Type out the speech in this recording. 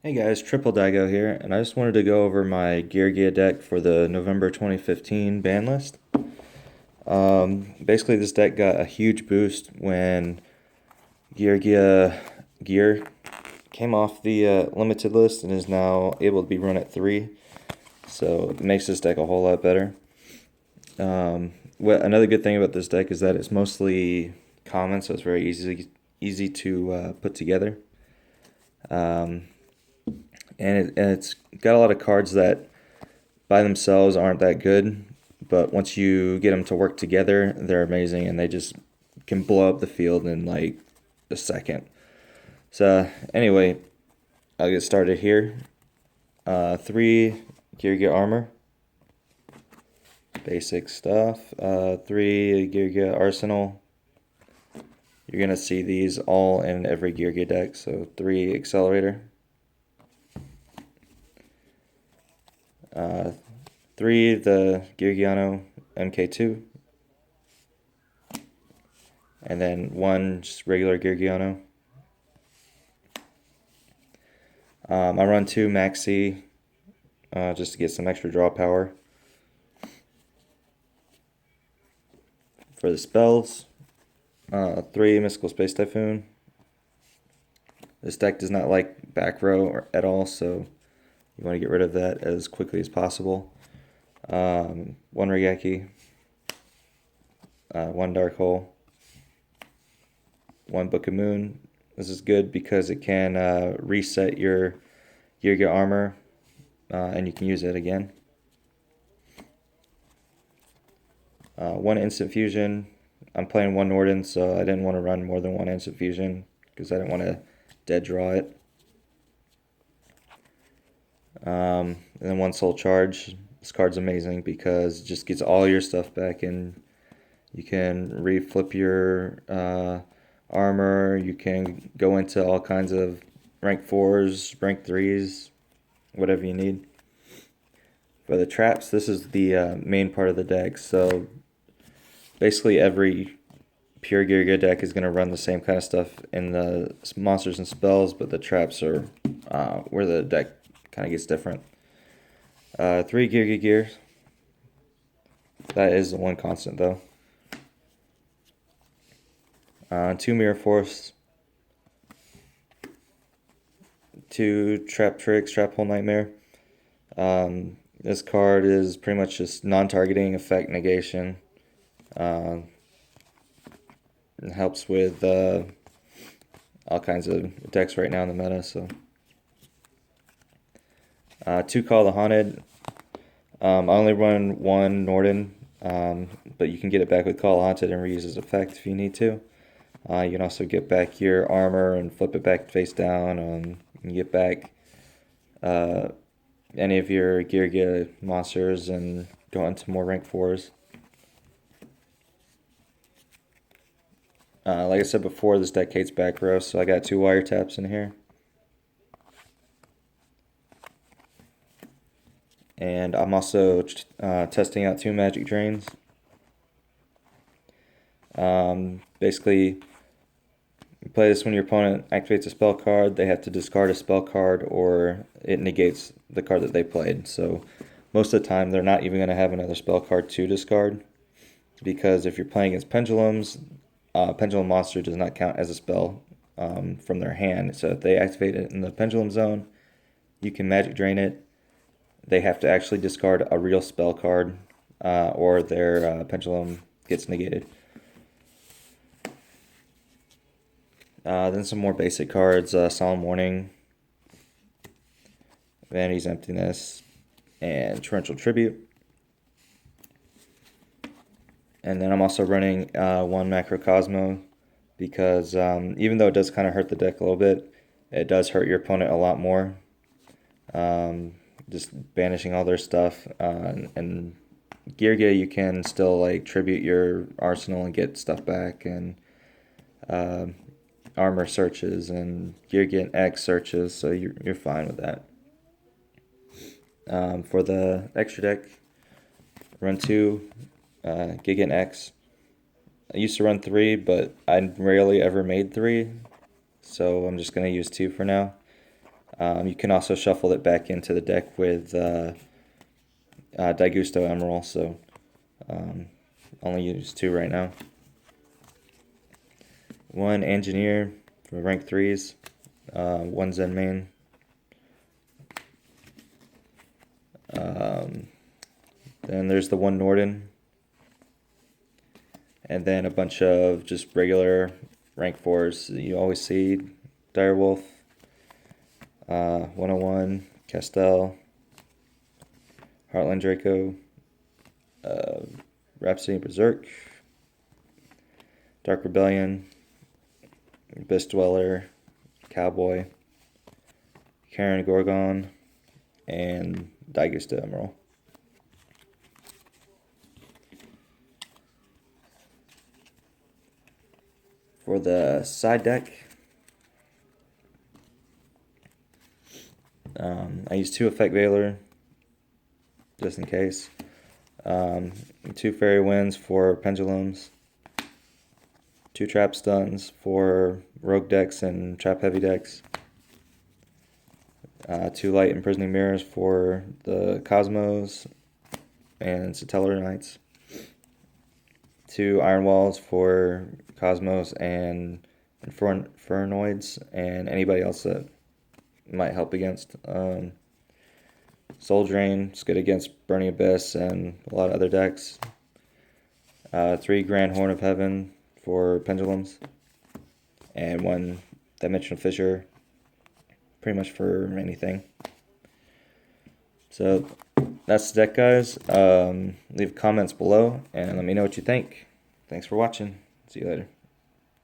Hey guys, Tripledygo here, and I just wanted to go over my Geargia deck for the November 2015 ban list. Basically, this deck got a huge boost when Geargia Gear came off the limited list and is now able to be run at 3, so it makes this deck a whole lot better. Another good thing about this deck is that it's mostly common, so it's very easy to put together. And it's got a lot of cards that by themselves aren't that good, but once you get them to work together, they're amazing and they just can blow up the field in like a second. So anyway, I'll get started here. 3 Geargia armor, basic stuff. 3 Geargia arsenal. You're gonna see these all in every Geargia deck. So 3 accelerator. 3 the Geargiano MK2, and then 1 just regular Geargiano. I run 2 Maxi just to get some extra draw power. For the spells, 3 Mystical Space Typhoon. This deck does not like back row at all, so you want to get rid of that as quickly as possible. 1 Regeki, 1 Dark Hole, 1 Book of Moon. This is good because it can reset your Geargia armor, and you can use it again. 1 Instant Fusion. I'm playing 1 Norden, so I didn't want to run more than 1 Instant Fusion because I didn't want to dead draw it. And then 1 Soul Charge. This card's amazing because it just gets all your stuff back, and you can reflip your armor. You can go into all kinds of rank 4s, rank 3s, whatever you need. For the traps, this is the main part of the deck. So basically every pure Geargia deck is going to run the same kind of stuff in the monsters and spells, but the traps are where the deck kind of gets different. 3 Geargia gears. That is the one constant though. 2 Mirror Force. 2 Trap Tricks, Trap Hole Nightmare. This card is pretty much just non-targeting effect negation. It helps with all kinds of decks right now in the meta. So 2 Call the Haunted. I only run 1 Norden, but you can get it back with Call the Haunted and reuse its effect if you need to. You can also get back your armor and flip it back face down. You can get back any of your Geargia monsters and go into more rank 4s. Like I said before, this deck hates back row, so I got 2 wiretaps in here. And I'm also testing out 2 magic drains. Basically, you play this when your opponent activates a spell card. They have to discard a spell card or it negates the card that they played. So most of the time, they're not even going to have another spell card to discard, because if you're playing against pendulums, pendulum monster does not count as a spell from their hand. So if they activate it in the pendulum zone, you can magic drain it. They have to actually discard a real spell card, or their pendulum gets negated. Then some more basic cards: Solemn Warning, Vanity's Emptiness, and Torrential Tribute. And then I'm also running 1 Macrocosmo because even though it does kind of hurt the deck a little bit, it does hurt your opponent a lot more. Just banishing all their stuff. And Geargia, you can still like tribute your arsenal and get stuff back, and armor searches and Geargia and X searches, so you're fine with that. For the extra deck, run 2 Giga and X. I used to run 3, but I rarely ever made 3, so I'm just going to use 2 for now. You can also shuffle it back into the deck with Daigusto Emerald, so only use 2 right now. 1 Engineer for rank 3s, 1 Zen main. Then there's the 1 Norden, and then a bunch of just regular rank 4s that you always see. Direwolf, 101, Castell, Heartland Draco, Rhapsody Berserk, Dark Rebellion, Abyss Dweller, Cowboy, Karen Gorgon, and Daigusto Emerald. For the side deck, I use 2 Effect Veiler, just in case. 2 Fairy Winds for Pendulums. 2 Trap Stuns for Rogue decks and Trap Heavy decks. 2 Light Imprisoning Mirrors for the Cosmos and Satellar Knights. 2 Iron Walls for Cosmos and Infernoids and anybody else that might help against. Soul Drain is good against Burning Abyss and a lot of other decks. 3 Grand Horn of Heaven for Pendulums. And 1 Dimensional Fissure, pretty much for anything. So that's the deck, guys. Leave comments below and let me know what you think. Thanks for watching. See you later.